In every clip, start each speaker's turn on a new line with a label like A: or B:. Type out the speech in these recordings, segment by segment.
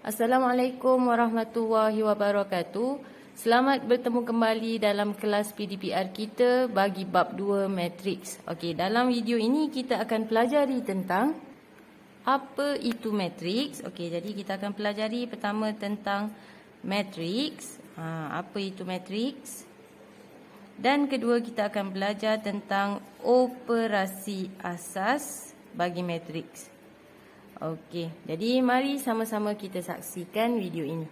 A: Assalamualaikum warahmatullahi wabarakatuh. Selamat bertemu kembali dalam kelas PDPR kita bagi bab 2 matriks. Okey, dalam video ini kita akan pelajari tentang apa itu matriks. Okey, jadi kita akan pelajari pertama tentang matriks. Apa itu matriks? Dan kedua kita akan belajar tentang operasi asas bagi matriks. Okey, jadi mari sama-sama kita saksikan video ini.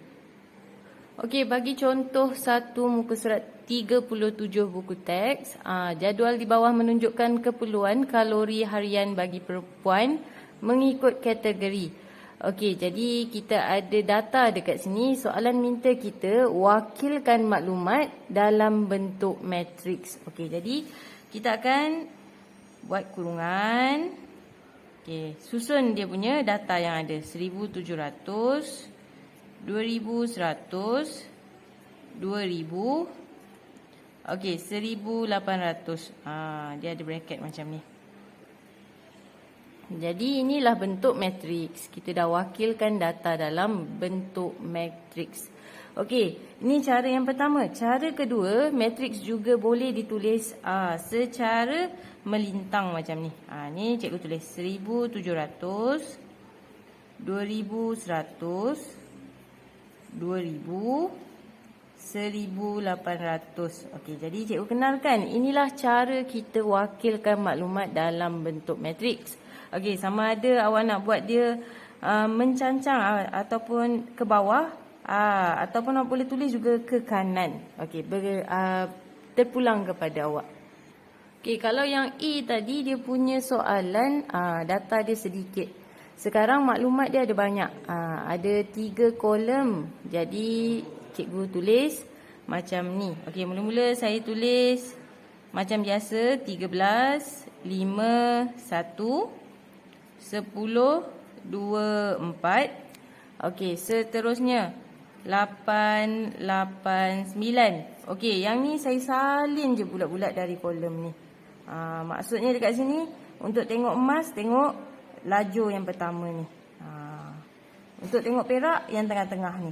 A: Okey, bagi contoh 1 muka surat 37 buku teks, jadual di bawah menunjukkan keperluan kalori harian bagi perempuan mengikut kategori. Okey, jadi kita ada data dekat sini. Soalan minta kita wakilkan maklumat dalam bentuk matriks. Okey, jadi kita akan buat kurungan. Okey, susun dia punya data yang ada. 1700, 2100, 2000. Okey, 1800. Dia ada bracket macam ni. Jadi inilah bentuk matriks. Kita dah wakilkan data dalam bentuk matriks. Okey, ini cara yang pertama. Cara kedua, matriks juga boleh ditulis secara melintang macam ni. Ni cikgu tulis 1700, 2100, 2000, 1800. Okey, jadi cikgu kenalkan. Inilah cara kita wakilkan maklumat dalam bentuk matriks. Okey, sama ada awak nak buat dia mencancang ataupun ke bawah, ataupun awak boleh tulis juga ke kanan. Okey, terpulang kepada awak. Okey, kalau yang E tadi dia punya soalan data dia sedikit. Sekarang maklumat dia ada banyak. Ada 3 kolom. Jadi cikgu tulis macam ni. Okey, mula-mula saya tulis macam biasa 13, 5, 1, 10, 2, 4. Okey, seterusnya 8, 8, 9. Okey, yang ni saya salin je bulat-bulat dari kolom ni. Maksudnya dekat sini untuk tengok emas, tengok lajur yang pertama ni. Untuk tengok perak yang tengah-tengah ni.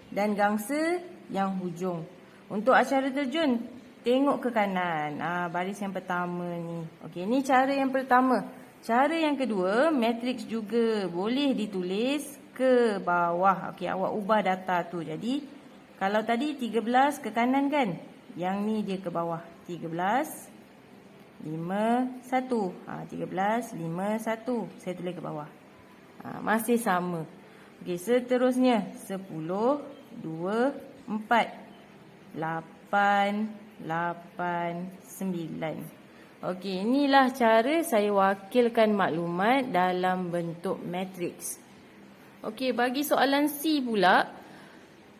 A: Dan gangsa yang hujung. Untuk acara terjun, tengok ke kanan. Baris yang pertama ni. Okey, ni cara yang pertama. Cara yang kedua, matriks juga boleh ditulis ke bawah. Okey, awak ubah data tu. Jadi, kalau tadi 13 ke kanan kan? Yang ni dia ke bawah. 13, 5, 1. 13, 5, 1. Saya tulis ke bawah. Masih sama. Okey, seterusnya 10, 2, 4. 8, 8, 9. Okey, inilah cara saya wakilkan maklumat dalam bentuk matriks. Okey, bagi soalan C pula,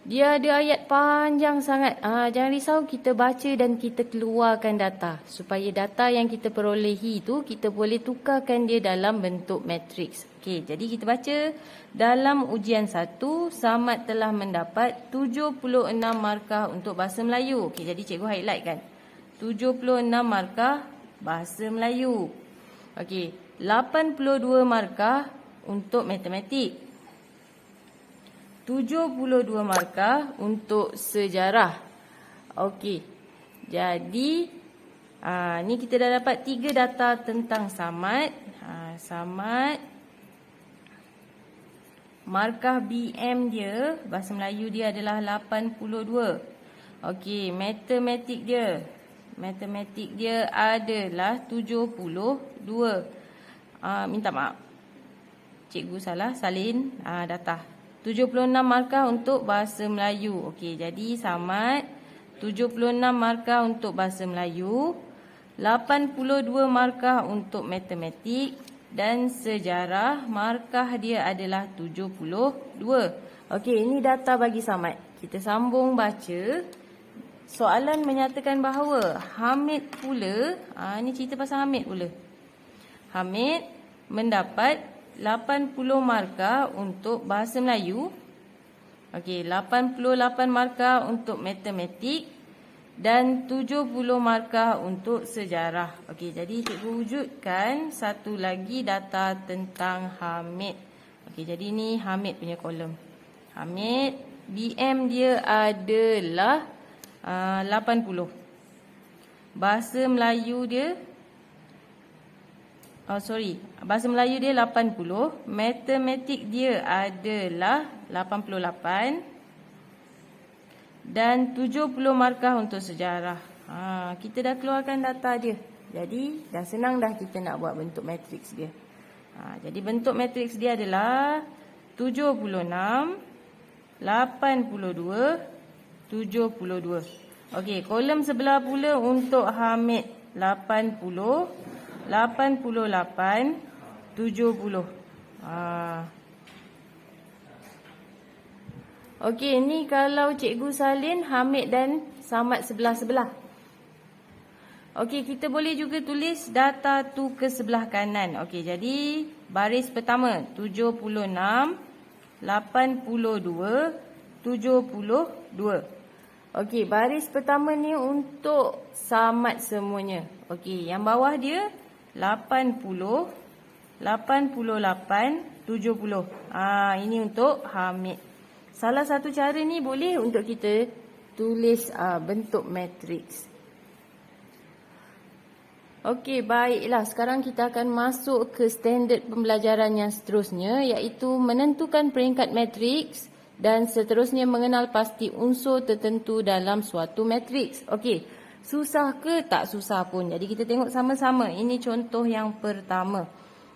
A: dia ada ayat panjang sangat. Jangan risau, kita baca dan kita keluarkan data. Supaya data yang kita perolehi itu, kita boleh tukarkan dia dalam bentuk matriks. Okey, jadi kita baca. Dalam ujian 1, Samad telah mendapat 76 markah untuk Bahasa Melayu. Okey, jadi cikgu highlight kan. 76 markah Bahasa Melayu. Okey, 82 markah untuk Matematik. 72 markah untuk sejarah. Okey, jadi ni kita dah dapat 3 data tentang Samad. Samad, markah BM dia, Bahasa Melayu dia adalah 82. Okey, matematik dia adalah 72. Minta maaf, cikgu salah salin data. 76 markah untuk Bahasa Melayu. Okey, jadi Samad 76 markah untuk Bahasa Melayu, 82 markah untuk Matematik, dan sejarah markah dia adalah 72. Okey, ini data bagi Samad. Kita sambung baca. Soalan menyatakan bahawa Hamid pula, ni cerita pasal Hamid pula. Hamid mendapat 80 markah untuk Bahasa Melayu. Okey, 88 markah untuk Matematik dan 70 markah untuk sejarah. Okey, jadi cikgu wujudkan satu lagi data tentang Hamid. Okey, jadi ni Hamid punya kolom. Hamid. BM dia adalah 80. Bahasa Melayu dia Bahasa Melayu dia 80. Matematik dia adalah 88. Dan 70 markah untuk sejarah. Kita dah keluarkan data dia. Jadi dah senang dah kita nak buat bentuk matriks dia. Jadi bentuk matriks dia adalah 76, 82, 72. Okey, kolom sebelah pula untuk Hamid 80, 88, 70. Okey, ni kalau Cikgu salin Hamid dan Samad sebelah-sebelah. Okey, kita boleh juga tulis data tu ke sebelah kanan. Okey, jadi baris pertama 76, 82, 72. Okey, baris pertama ni untuk Samad semuanya. Okey, yang bawah dia 80, 88, 70. Ini untuk Hamid. Salah satu cara ni boleh untuk kita tulis bentuk matriks. Okey, baiklah. Sekarang kita akan masuk ke standard pembelajaran yang seterusnya, iaitu menentukan peringkat matriks dan seterusnya mengenal pasti unsur tertentu dalam suatu matriks. Okey, susah ke? Tak susah pun. Jadi kita tengok sama-sama. Ini contoh yang pertama.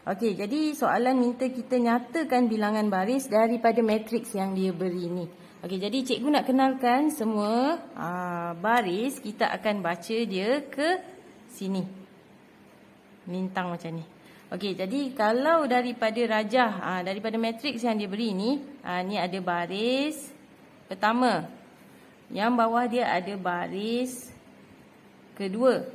A: Okey, jadi soalan minta kita nyatakan bilangan baris daripada matriks yang dia beri ni. Okey, jadi cikgu nak kenalkan semua baris. Kita akan baca dia ke sini. Lintang macam ni. Okey, jadi kalau daripada rajah, daripada matriks yang dia beri ni, ni ada baris pertama. Yang bawah dia ada baris kedua.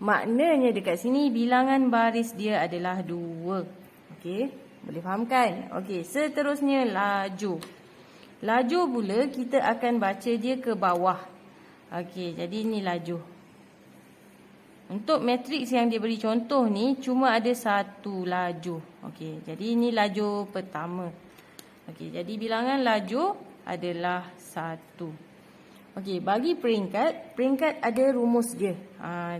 A: Maknanya dekat sini bilangan baris dia adalah 2. Okey, boleh fahamkan? Okey, seterusnya laju. Laju pula kita akan baca dia ke bawah. Okey, jadi ni laju. Untuk matriks yang dia beri contoh ni cuma ada satu laju. Okey, jadi ini laju pertama. Okey, jadi bilangan laju adalah 1. Okey, bagi peringkat ada rumus dia.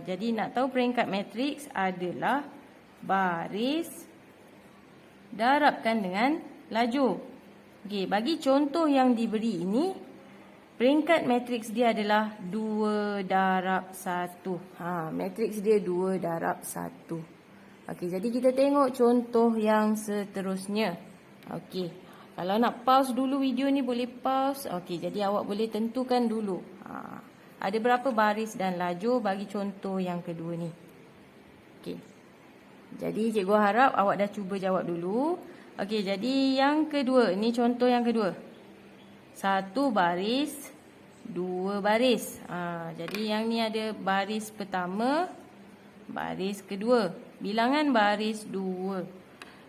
A: Jadi nak tahu peringkat matriks adalah baris darabkan dengan laju. Okey, bagi contoh yang diberi ini, peringkat matriks dia adalah 2 darab 1. Matriks dia 2 darab 1. Okey, jadi kita tengok contoh yang seterusnya. Okey, kalau nak pause dulu video ni boleh pause. Okey, jadi awak boleh tentukan dulu. Ada berapa baris dan laju bagi contoh yang kedua ni. Okey, jadi cikgu harap awak dah cuba jawab dulu. Okey, jadi yang kedua, ni contoh yang kedua. 1 baris, 2 baris. Jadi yang ni ada baris pertama, baris kedua. Bilangan baris 2.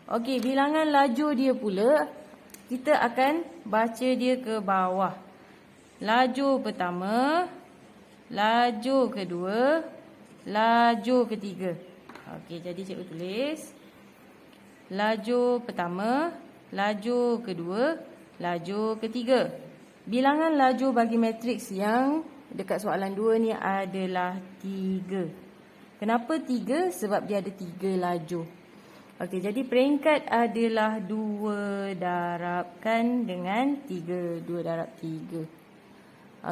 A: Okey, bilangan laju dia pula, kita akan baca dia ke bawah. Laju pertama, laju kedua, laju ketiga. Okey, jadi cikgu tulis. Laju pertama, laju kedua, laju ketiga. Bilangan laju bagi matriks yang dekat soalan 2 ni adalah 3. Kenapa 3? Sebab dia ada 3 laju. Okey, jadi peringkat adalah 2 darabkan dengan 3. 2 darab 3.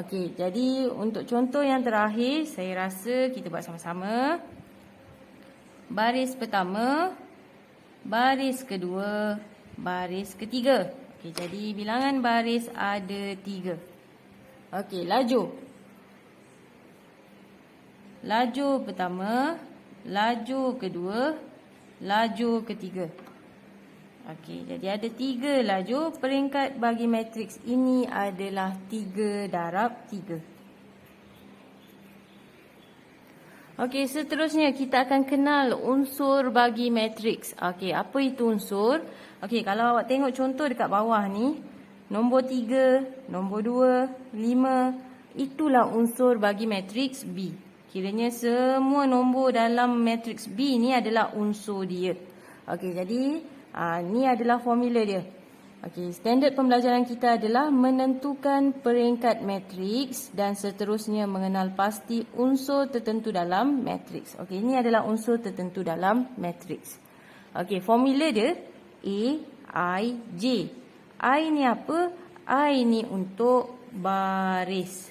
A: Okey, jadi untuk contoh yang terakhir, saya rasa kita buat sama-sama. Baris pertama, baris kedua, baris ketiga. Okey, jadi bilangan baris ada 3. Okey, laju. Laju pertama, laju kedua, laju ketiga. Okey, jadi ada 3 laju. Peringkat bagi matriks ini adalah 3 darab 3. Okey, seterusnya kita akan kenal unsur bagi matriks. Okey, apa itu unsur? Okey, kalau awak tengok contoh dekat bawah ni, nombor 3, nombor 2, 5, itulah unsur bagi matriks B. Kiranya semua nombor dalam matriks B ni adalah unsur dia. Okey, jadi ni adalah formula dia. Okey, standard pembelajaran kita adalah menentukan peringkat matriks dan seterusnya mengenal pasti unsur tertentu dalam matriks. Okey, ini adalah unsur tertentu dalam matriks. Okey, formula dia A, I, J. I ni apa? I ni untuk baris.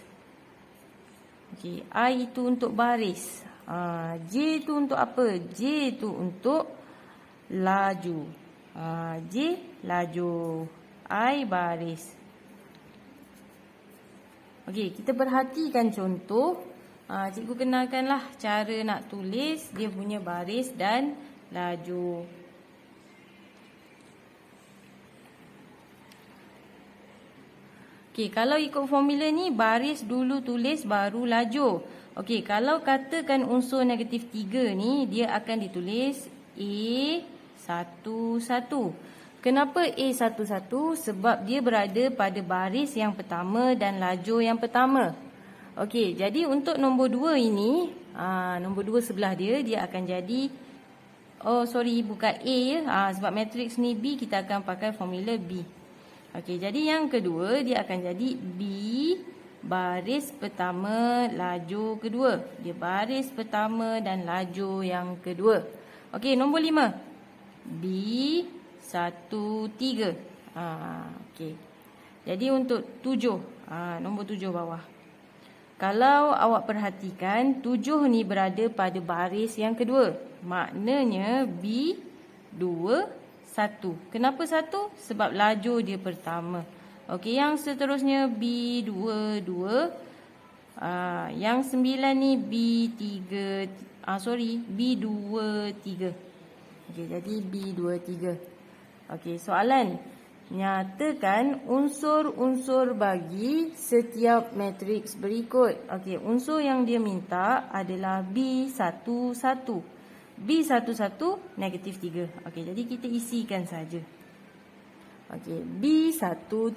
A: Okey, I itu untuk baris. J itu untuk apa? J itu untuk laju. J laju, I baris. Okey, kita perhatikan contoh. Cikgu kenalkanlah cara nak tulis dia punya baris dan laju. Okey, kalau ikut formula ni baris dulu tulis baru laju. Okey, kalau katakan unsur negatif 3 ni dia akan ditulis A11. Kenapa A11? Sebab dia berada pada baris yang pertama dan lajur yang pertama. Okey, jadi untuk nombor 2 ini, nombor 2 sebelah dia akan jadi, bukan A ya. Sebab matriks ni B, kita akan pakai formula B. Okey, jadi yang kedua dia akan jadi B baris pertama, lajur kedua. Dia baris pertama dan lajur yang kedua. Okey, nombor 5. B13. Okey. Jadi untuk 7, nombor 7 bawah. Kalau awak perhatikan 7 ni berada pada baris yang kedua. Maknanya B21. Kenapa 1? Sebab lajur dia pertama. Okey, yang seterusnya B22. Yang 9 ni B23. Okey, jadi B23. Okey, soalan. Nyatakan unsur-unsur bagi setiap matriks berikut. Okey, unsur yang dia minta adalah B11. B11 negatif 3. Okey, jadi kita isikan saja. Okey, B13.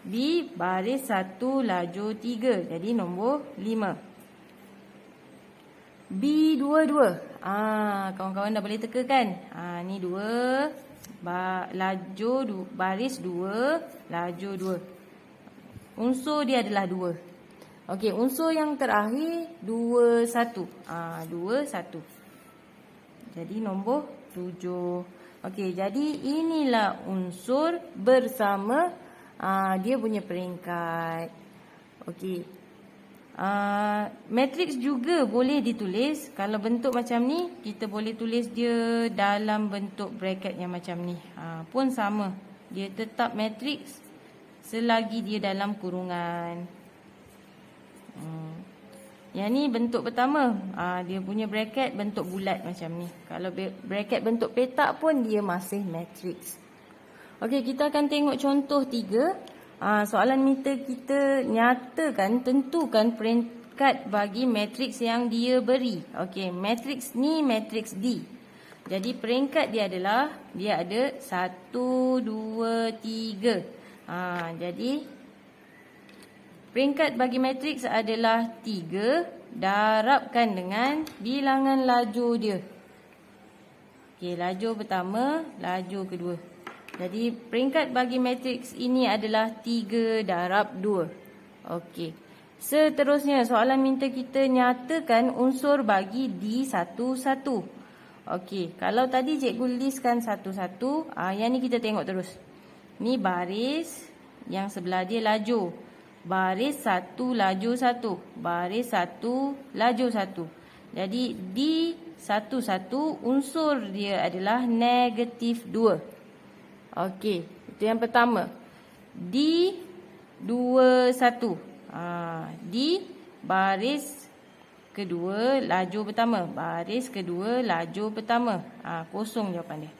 A: B baris 1 lajur 3. Jadi nombor 5. B22. Kawan-kawan dah boleh teka kan? Ni 2 lajur baris 2 lajur 2. Unsur dia adalah 2. Okey, unsur yang terakhir 21. 21. Jadi nombor 7. Okey, jadi inilah unsur bersama dia punya peringkat. Okey. Matriks juga boleh ditulis. Kalau bentuk macam ni, kita boleh tulis dia dalam bentuk bracket yang macam ni. Pun sama. Dia tetap matriks selagi dia dalam kurungan. Yang ni bentuk pertama. Dia punya bracket bentuk bulat macam ni. Kalau bracket bentuk petak pun dia masih matriks. Okey, kita akan tengok contoh 3. Soalan minta kita nyatakan, tentukan peringkat bagi matriks yang dia beri. Okey, matriks ni matriks D. Jadi peringkat dia adalah, dia ada 1, 2, 3. Jadi peringkat bagi matriks adalah 3. Darabkan dengan bilangan lajur dia. Okey, lajur pertama, lajur kedua. Jadi peringkat bagi matriks ini adalah 3 darab 2. Okey. Seterusnya soalan minta kita nyatakan unsur bagi D11. Okey, kalau tadi cikgu listkan satu-satu, yang ni kita tengok terus. Ni baris, yang sebelah dia lajur. Baris 1 lajur 1. Baris 1 lajur 1. Jadi D11 unsur dia adalah negatif 2. Okey, itu yang pertama. D21. D baris kedua lajur pertama. Baris kedua lajur pertama. Kosong jawapan dia.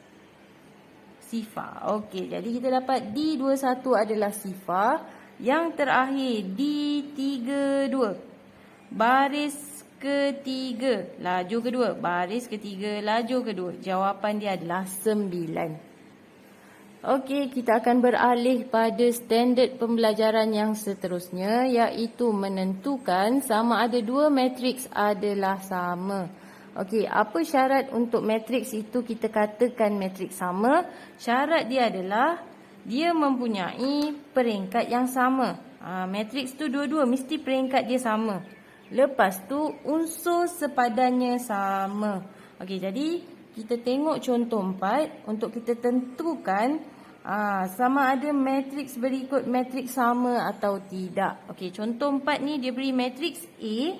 A: Sifar. Okey, jadi kita dapat D21 adalah sifar. Yang terakhir D32. Baris ketiga lajur kedua. Baris ketiga lajur kedua. Jawapan dia adalah 9. Okey, kita akan beralih pada standard pembelajaran yang seterusnya, iaitu menentukan sama ada dua matriks adalah sama. Okey, apa syarat untuk matriks itu kita katakan matriks sama? Syarat dia adalah dia mempunyai peringkat yang sama. Matriks tu dua-dua mesti peringkat dia sama. Lepas tu unsur sepadannya sama. Okey, jadi kita tengok contoh 4 untuk kita tentukan sama ada matriks berikut matriks sama atau tidak. Okey, contoh 4 ni dia beri matriks A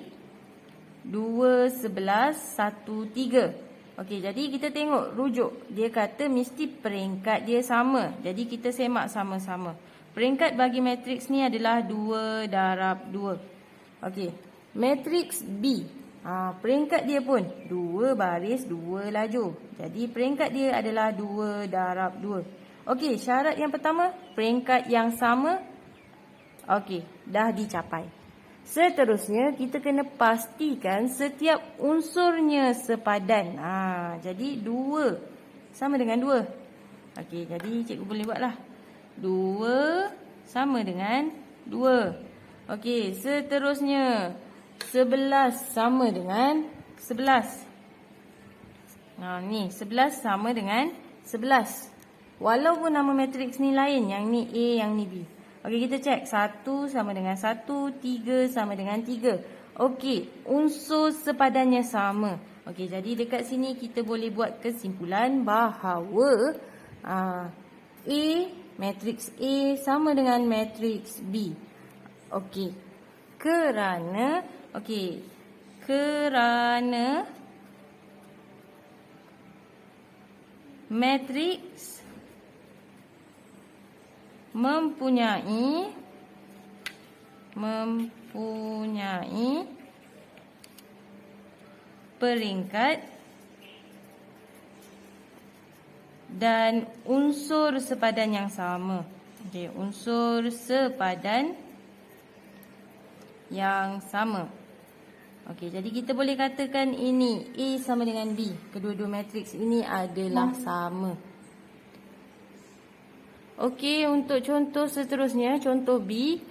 A: 2, 11, 1, 3. Okey, jadi kita tengok rujuk. Dia kata mesti peringkat dia sama. Jadi kita semak sama-sama. Peringkat bagi matriks ni adalah 2 darab 2. Okey, matriks B. Peringkat dia pun 2 baris 2 lajur. Jadi peringkat dia adalah 2 darab 2. Okey, syarat yang pertama, peringkat yang sama. Okey, dah dicapai. Seterusnya, kita kena pastikan setiap unsurnya sepadan. Jadi 2 sama dengan 2. Okey, jadi cikgu boleh buatlah. 2 sama dengan 2. Okey, seterusnya 11 sama dengan 11. Ni 11 sama dengan 11. Walaupun nama matriks ni lain, yang ni A, yang ni B. Okey, kita cek. 1 sama dengan 1, 3 sama dengan 3. Okey, unsur sepadannya sama. Okey, jadi dekat sini kita boleh buat kesimpulan bahawa A, matriks A sama dengan matriks B. Okey, kerana matriks mempunyai peringkat dan unsur sepadan yang sama. Okey, unsur sepadan yang sama. Okey, jadi kita boleh katakan ini A sama dengan B. Kedua-dua matriks ini adalah sama. Okey, untuk contoh seterusnya, contoh B.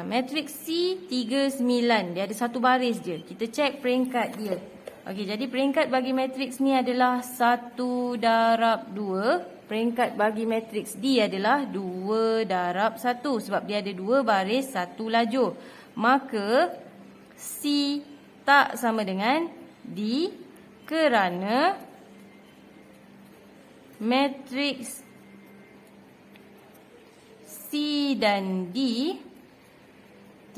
A: Matriks C 3, 9. Dia ada satu baris je. Kita cek peringkat dia. Okey, jadi peringkat bagi matriks ni adalah 1 darab 2. Peringkat bagi matriks D adalah 2 darab 1. Sebab dia ada 2 baris, 1 lajur. Maka C tak sama dengan D kerana matriks C dan D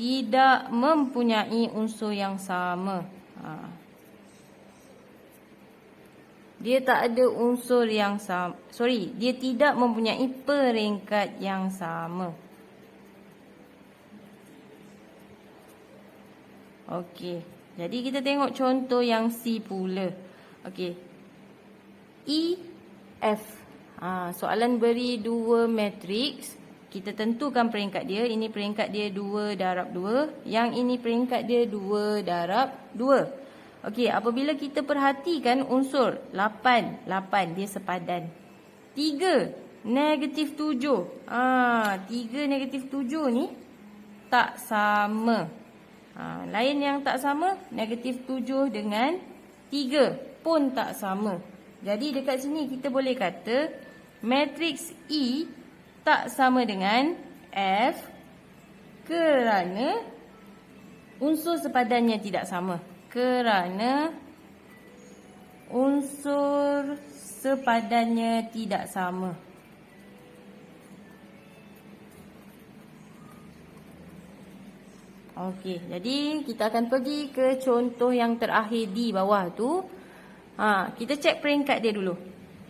A: tidak mempunyai unsur yang sama. Dia tak ada unsur yang sama. Dia tidak mempunyai peringkat yang sama. Okey, jadi kita tengok contoh yang C pula. Okey, E, F. Soalan beri 2 matriks. Kita tentukan peringkat dia. Ini peringkat dia 2 darab 2. Yang ini peringkat dia 2 darab 2. Okey, apabila kita perhatikan unsur 8 dia sepadan. 3 negatif 7. 3 negatif 7 ni tak sama. Lain yang tak sama, negatif 7 dengan 3 pun tak sama. Jadi dekat sini kita boleh kata matriks E tak sama dengan F kerana unsur sepadannya tidak sama. Kerana unsur sepadannya tidak sama. Okey, jadi kita akan pergi ke contoh yang terakhir di bawah tu. Kita cek peringkat dia dulu.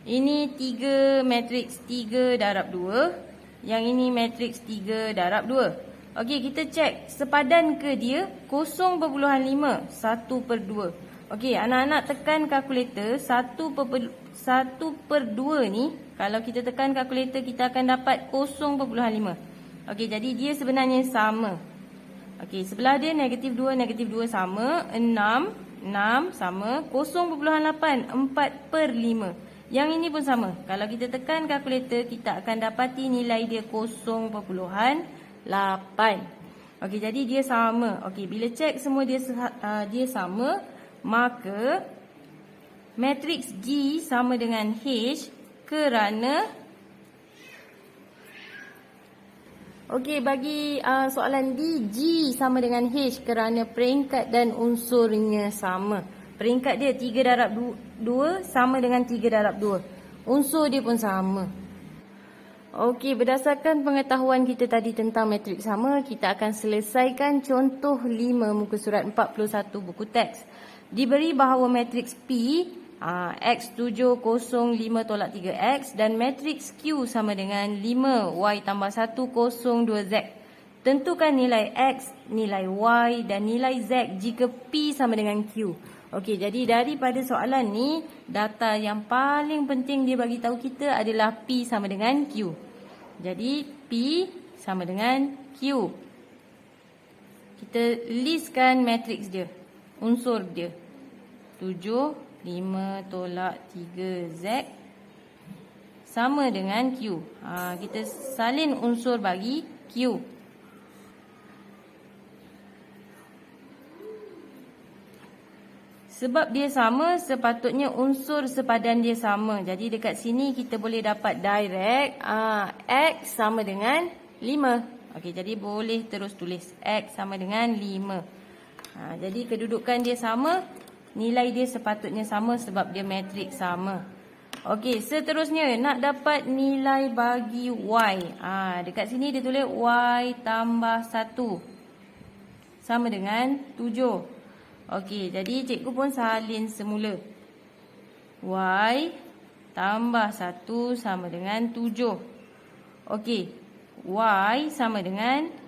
A: Ini 3 matriks 3 darab 2. Yang ini matriks 3 darab 2. Okey, kita cek sepadan ke dia 0.5, 1/2. Okey, anak-anak tekan kalkulator. 1/2 ni, kalau kita tekan kalkulator kita akan dapat 0.5. Okey, jadi dia sebenarnya sama. Okey, sebelah dia negatif 2 sama. 6 sama. 0.8, 4/5. Yang ini pun sama. Kalau kita tekan kalkulator, kita akan dapati nilai dia 0.8. Okey, jadi dia sama. Okey, bila cek semua dia sama, maka matriks G sama dengan H kerana Okey, bagi soalan D, G sama dengan H kerana peringkat dan unsurnya sama. Peringkat dia 3 darab 2 sama dengan 3 darab 2. Unsur dia pun sama. Okey, berdasarkan pengetahuan kita tadi tentang matriks sama, kita akan selesaikan contoh 5 muka surat 41 buku teks. Diberi bahawa matriks P X705 tolak 3X dan matriks Q sama dengan 5 Y tambah 102Z. Tentukan nilai X, nilai Y dan nilai Z jika P sama dengan Q. Okey, jadi daripada soalan ni, data yang paling penting dia bagi tahu kita adalah P sama dengan Q. Jadi P sama dengan Q. Kita listkan matriks dia, unsur dia. 7 5 tolak 3Z sama dengan Q. Kita salin unsur bagi Q. Sebab dia sama, sepatutnya unsur sepadan dia sama. Jadi dekat sini kita boleh dapat direct X sama dengan 5. Okey, jadi boleh terus tulis X sama dengan 5. Jadi kedudukan dia sama. Nilai dia sepatutnya sama sebab dia matriks sama. Okey, seterusnya nak dapat nilai bagi Y. Dekat sini dia tulis Y tambah 1 sama dengan 7. Okey, jadi cikgu pun salin semula. Y tambah 1 sama dengan 7. Okey, Y sama dengan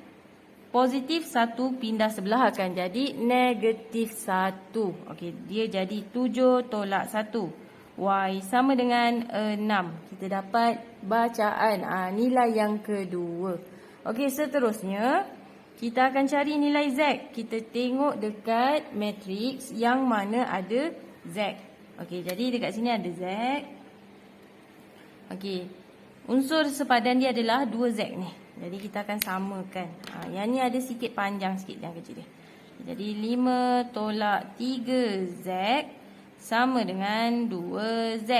A: positif 1 pindah sebelah akan jadi negatif 1. Okey, dia jadi 7 tolak 1. Y sama dengan 6. Kita dapat bacaan nilai yang kedua. Okey, seterusnya kita akan cari nilai Z. Kita tengok dekat matriks yang mana ada Z. Okey, jadi dekat sini ada Z. Okey, unsur sepadan dia adalah 2Z ni. Jadi kita akan samakan. Yang ni ada sikit panjang sikit yang kecil dia. Jadi 5 tolak 3Z sama dengan 2Z.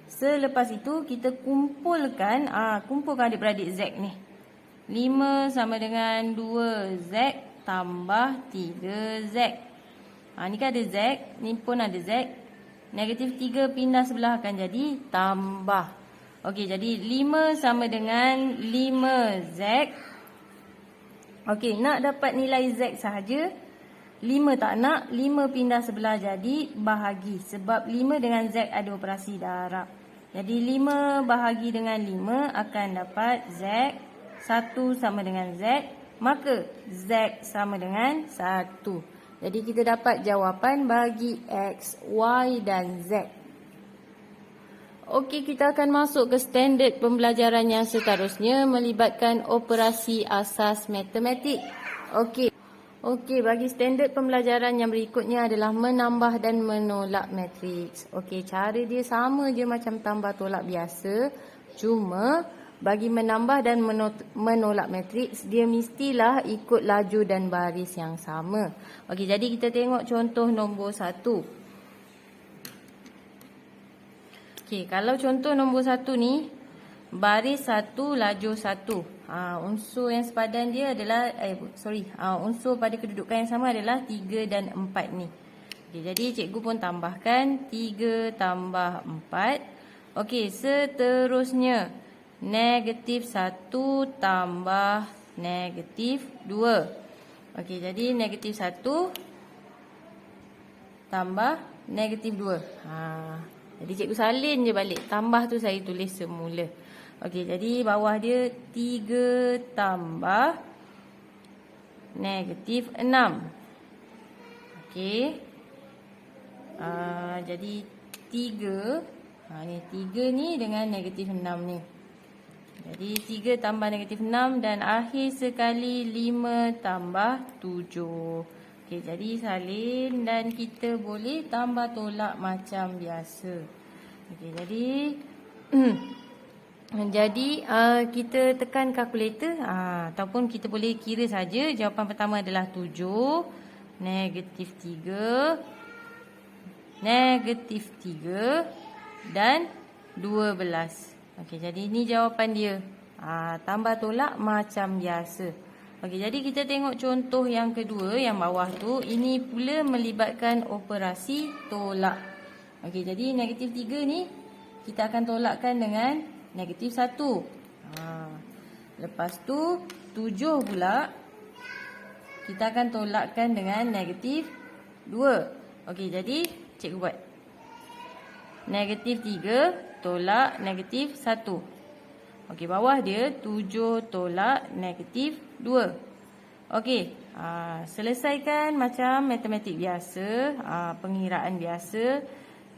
A: Selepas itu kita kumpulkan adik-beradik Z ni. 5 sama dengan 2Z tambah 3Z. Ni kan ada Z, ni pun ada Z. Negatif 3 pindah sebelah akan jadi tambah. Okey, jadi 5 sama dengan 5Z. Okey, nak dapat nilai Z sahaja. 5 tak nak, 5 pindah sebelah jadi bahagi. Sebab 5 dengan Z ada operasi darab. Jadi 5 bahagi dengan 5 akan dapat Z. 1 sama dengan Z. Maka Z sama dengan 1. Jadi kita dapat jawapan bagi X, Y dan Z. Okey, kita akan masuk ke standard pembelajaran yang seterusnya melibatkan operasi asas matematik. Okey, bagi standard pembelajaran yang berikutnya adalah menambah dan menolak matriks. Okey, cara dia sama je macam tambah tolak biasa. Cuma bagi menambah dan menolak matriks, dia mestilah ikut laju dan baris yang sama. Okey, jadi kita tengok contoh nombor 1. Okey, kalau contoh nombor 1 ni, baris 1, laju 1. Unsur yang sepadan dia adalah, unsur pada kedudukan yang sama adalah 3 dan 4 ni. Okey, jadi cikgu pun tambahkan 3 tambah 4. Okey, seterusnya, negatif 1 tambah negatif 2. Okey, jadi negatif 1 tambah negatif 2. Jadi cikgu salin je balik. Tambah tu saya tulis semula. Okey, jadi bawah dia 3 tambah negatif 6. Okey. Jadi 3. Ni 3 ni dengan negatif 6 ni. Jadi 3 tambah negatif 6 dan akhir sekali 5 tambah 7. Okey, jadi salin dan kita boleh tambah tolak macam biasa. Okey, jadi kita tekan kalkulator ataupun kita boleh kira saja. Jawapan pertama adalah 7, negatif 3, negatif 3 dan 12. Okey, jadi ini jawapan dia. Tambah tolak macam biasa. Okey, jadi kita tengok contoh yang kedua yang bawah tu. Ini pula melibatkan operasi tolak. Okey, jadi negatif 3 ni kita akan tolakkan dengan negatif 1. Lepas tu 7 pula kita akan tolakkan dengan negatif 2. Okey, jadi cikgu buat. Negatif 3 tolak negatif 1. Okey, bawah dia 7 tolak negatif 2. Okey, selesaikan macam matematik biasa, pengiraan biasa.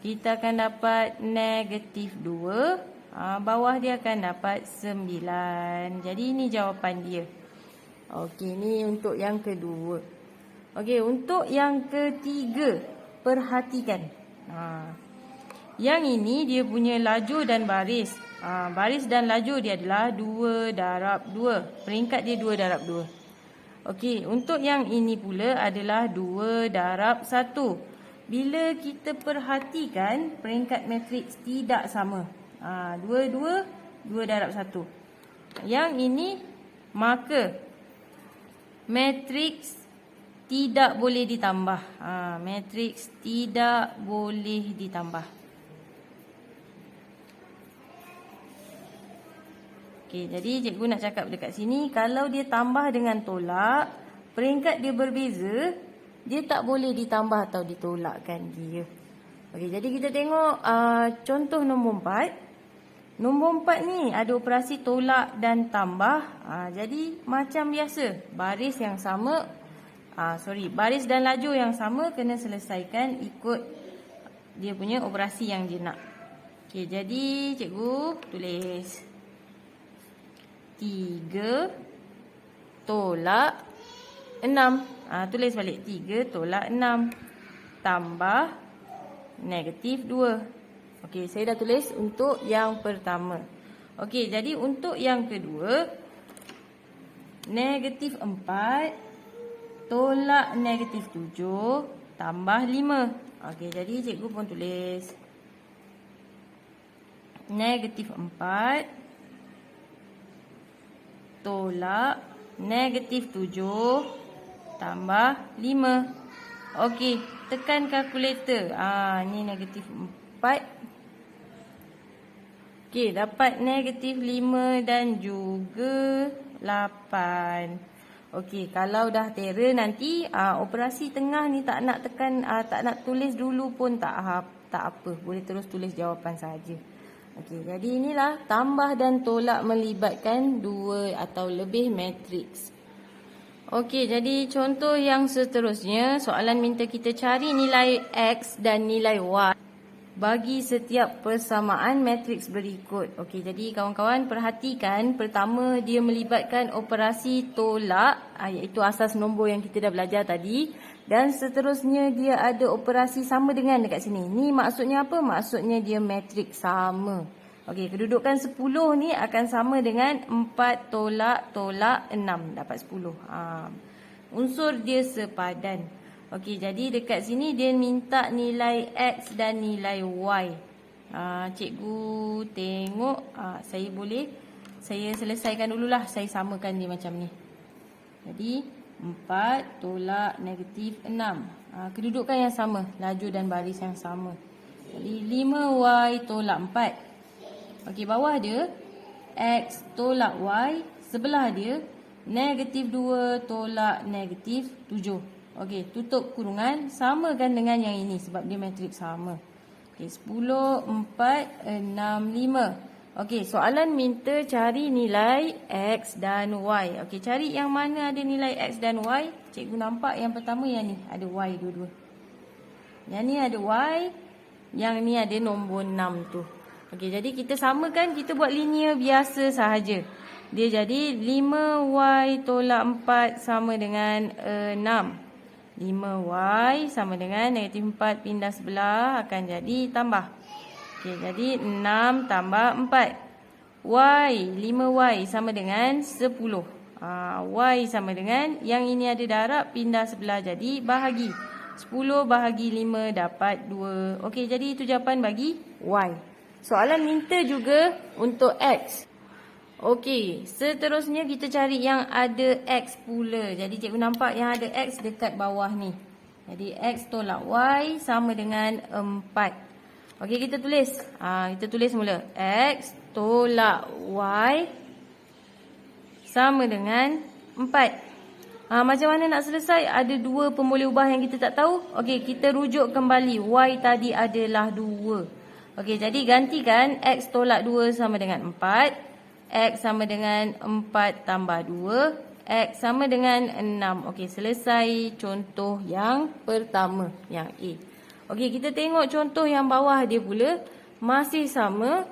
A: Kita akan dapat negatif 2. Bawah dia akan dapat 9. Jadi ini jawapan dia. Okey, ni untuk yang kedua. Okey, untuk yang ketiga, perhatikan. Yang ini dia punya laju dan baris. Baris dan laju dia adalah 2 darab 2. Peringkat dia 2 darab 2. Okey, untuk yang ini pula adalah 2 darab 1. Bila kita perhatikan, peringkat matriks tidak sama. 2 darab 1. Yang ini, maka matriks tidak boleh ditambah. Matriks tidak boleh ditambah. Okey, jadi cikgu nak cakap dekat sini, kalau dia tambah dengan tolak, peringkat dia berbeza, dia tak boleh ditambah atau ditolakkan dia. Okey, jadi kita tengok contoh nombor 4. Nombor 4 ni ada operasi tolak dan tambah. Jadi macam biasa, baris yang sama, baris dan laju yang sama kena selesaikan ikut dia punya operasi yang dia nak. Okey, jadi cikgu tulis 3 tolak 6. Tulis balik 3 tolak 6 tambah negatif 2. Okey, saya dah tulis untuk yang pertama. Okey, jadi untuk yang kedua, negatif 4 tolak negatif 7 tambah 5. Okey, jadi cikgu pun tulis negatif 4 tolak negatif 7 tambah 5. Okey, tekan kalkulator. Ni negatif 4. Okey, dapat negatif 5 dan juga 8. Okey, kalau dah terror nanti operasi tengah ni tak nak tekan, tak nak tulis dulu pun tak apa. Boleh terus tulis jawapan saja. Okey, jadi inilah tambah dan tolak melibatkan 2 atau lebih matriks. Okey, jadi contoh yang seterusnya, soalan minta kita cari nilai X dan nilai Y bagi setiap persamaan matriks berikut. Okey, jadi kawan-kawan perhatikan, pertama dia melibatkan operasi tolak, iaitu asas nombor yang kita dah belajar tadi. Dan seterusnya dia ada operasi sama dengan dekat sini. Ni maksudnya apa? Maksudnya dia matriks sama. Okey, kedudukan 10 ni akan sama dengan 4 tolak 6. Dapat 10. Unsur dia sepadan. Okey, jadi dekat sini dia minta nilai X dan nilai Y. Cikgu tengok, saya selesaikan dululah. Saya samakan dia macam ni. Jadi 4 tolak negatif 6. Kedudukan yang sama, laju dan baris yang sama. Jadi 5Y tolak 4. Okey, bawah dia X tolak Y, sebelah dia negatif 2 tolak negatif 7. Okey, tutup kurungan, samakan dengan yang ini sebab dia matriks sama. Okey, 10, 4, 6, 5. Okey, soalan minta cari nilai X dan Y. Okey, cari yang mana ada nilai X dan Y. Cikgu nampak yang pertama yang ni, ada Y dua-dua. Yang ni ada Y, yang ni ada nombor 6 tu. Okey, jadi kita samakan, kita buat linear biasa sahaja. Dia jadi 5Y tolak 4 sama dengan 6. 5Y sama dengan negatif 4 pindah sebelah akan jadi tambah. Okey, jadi 6 tambah 4. Y, 5Y sama dengan 10. Y sama dengan, yang ini ada darab, pindah sebelah jadi bahagi. 10 bahagi 5 dapat 2. Okey, jadi itu jawapan bagi Y. Soalan minta juga untuk X. Okey, seterusnya kita cari yang ada X pula. Jadi cikgu nampak yang ada X dekat bawah ni. Jadi X tolak Y sama dengan 4. Okey, kita tulis. Kita tulis mula. X tolak Y sama dengan 4. Macam mana nak selesai? Ada dua pemboleh ubah yang kita tak tahu. Okey, kita rujuk kembali. Y tadi adalah 2. Okey, jadi gantikan X tolak 2 sama dengan 4. X sama dengan 4 tambah 2. X sama dengan 6. Okey, selesai contoh yang pertama, yang A. Okey, kita tengok contoh yang bawah dia pula. Masih sama.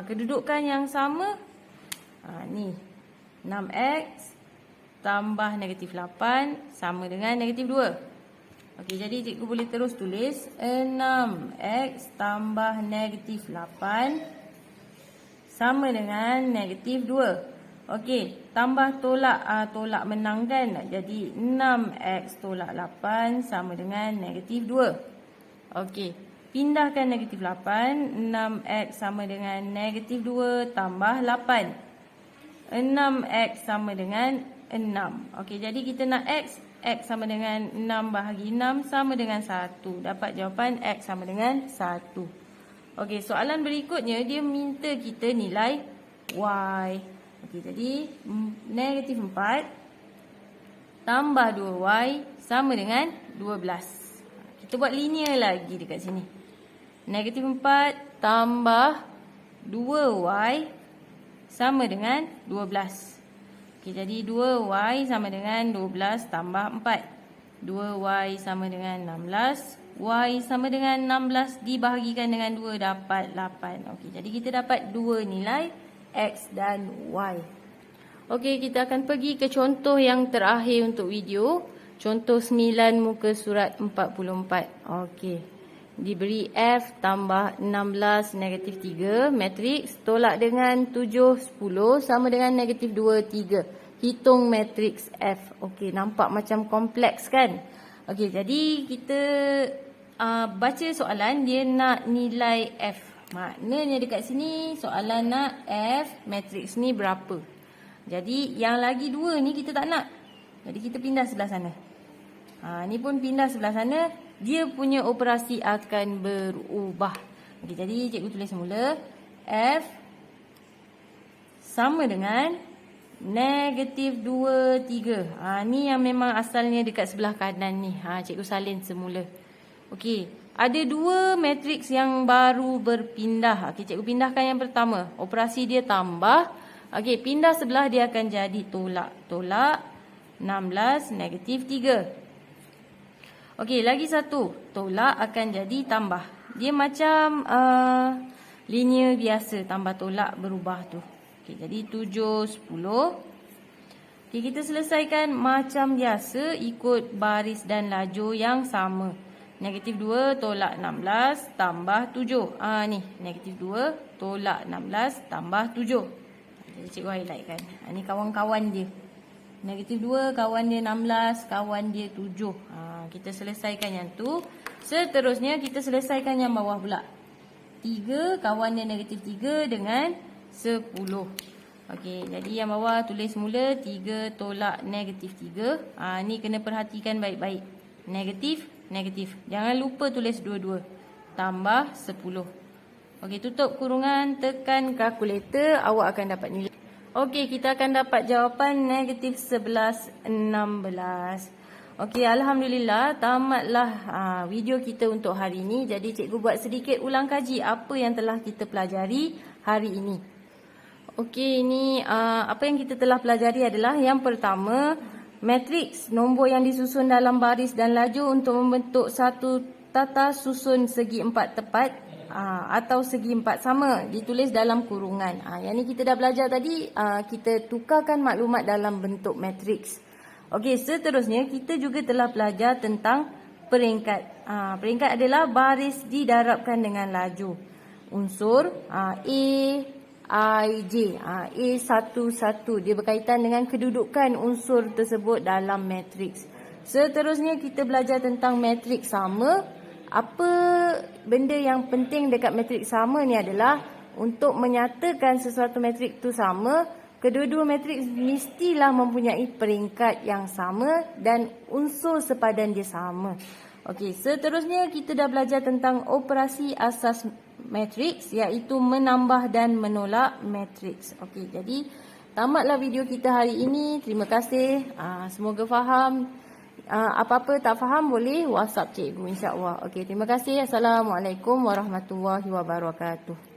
A: Kedudukan yang sama. Ni. 6X tambah negatif 8 sama dengan negatif 2. Okey, jadi cikgu boleh terus tulis 6X tambah negatif 8 sama dengan negatif 2. Okey, tambah tolak. Tolak menang kan? Jadi 6X tolak 8 sama dengan negatif 2. Okey, pindahkan negatif 8. 6X sama dengan negatif 2 tambah 8. 6X sama dengan 6. Okey, jadi kita nak X. X sama dengan 6 bahagi 6 sama dengan 1. Dapat jawapan X sama dengan 1. Okey, soalan berikutnya dia minta kita nilai Y. Okey, jadi negatif 4 tambah 2Y sama dengan 12. Kita buat linear lagi dekat sini. Negatif 4 tambah 2Y sama dengan 12. Okey, jadi 2Y sama dengan 12 tambah 4. 2Y sama dengan 16. Y sama dengan 16 dibahagikan dengan 2 dapat 8. Okey, jadi kita dapat dua nilai X dan Y. Okey, kita akan pergi ke contoh yang terakhir untuk video. Contoh 9 muka surat 44. Okey. Diberi F tambah 16 negatif 3 matriks tolak dengan 7 10 sama dengan negatif 2 3. Hitung matriks F. Okey, nampak macam kompleks kan? Okey, jadi kita baca soalan, dia nak nilai F. Maknanya dekat sini soalan nak F matriks ni berapa. Jadi yang lagi dua ni kita tak nak. Jadi kita pindah sebelah sana. Ni pun pindah sebelah sana. Dia punya operasi akan berubah. Okey, jadi cikgu tulis mula. F sama dengan negatif 2, 3. Ni yang memang asalnya dekat sebelah kanan ni. Cikgu salin semula. Okey, ada dua matriks yang baru berpindah. Okey, cikgu pindahkan yang pertama. Operasi dia tambah. Okey, pindah sebelah dia akan jadi tolak. Tolak 16 negatif 3. Okey, lagi satu. Tolak akan jadi tambah. Dia macam linear biasa. Tambah tolak berubah tu. Okey, jadi 7, 10. Okey, kita selesaikan macam biasa ikut baris dan lajur yang sama. Negatif 2 tolak 16 tambah 7. Ni, negatif 2 tolak 16 tambah 7. Jadi cikgu highlight kan. Ni kawan-kawan dia. Negatif 2 kawan dia 16, kawan dia 7. Kita selesaikan yang tu. Seterusnya kita selesaikan yang bawah pula. 3 kawan dia negatif 3 dengan 10. Okey, jadi yang bawah tulis mula 3 tolak negatif 3. Ni kena perhatikan baik-baik. Negatif, negatif. Jangan lupa tulis dua-dua. Tambah 10. Okey, tutup kurungan, tekan kalkulator, awak akan dapat nilai. Okey, kita akan dapat jawapan negatif 11, 16. Okey, alhamdulillah tamatlah video kita untuk hari ini. Jadi cikgu buat sedikit ulang kaji apa yang telah kita pelajari hari ini. Okey, ini apa yang kita telah pelajari adalah yang pertama, matriks nombor yang disusun dalam baris dan lajur untuk membentuk satu tata susun segi empat tepat atau segi empat sama ditulis dalam kurungan. Yang ni kita dah belajar tadi, kita tukarkan maklumat dalam bentuk matriks. Okey, seterusnya kita juga telah belajar tentang peringkat. Peringkat adalah baris didarabkan dengan lajur. Unsur A, I, J. A11 dia berkaitan dengan kedudukan unsur tersebut dalam matriks. Seterusnya kita belajar tentang matriks sama. Apa benda yang penting dekat matriks sama ni adalah untuk menyatakan sesuatu matriks tu sama, kedua-dua matriks mestilah mempunyai peringkat yang sama dan unsur sepadan dia sama. Okey, seterusnya kita dah belajar tentang operasi asas matriks, iaitu menambah dan menolak matriks. Okey, jadi tamatlah video kita hari ini. Terima kasih. Semoga faham. Apa-apa tak faham boleh WhatsApp cikgu, insya-Allah. Okey, terima kasih. Assalamualaikum warahmatullahi wabarakatuh.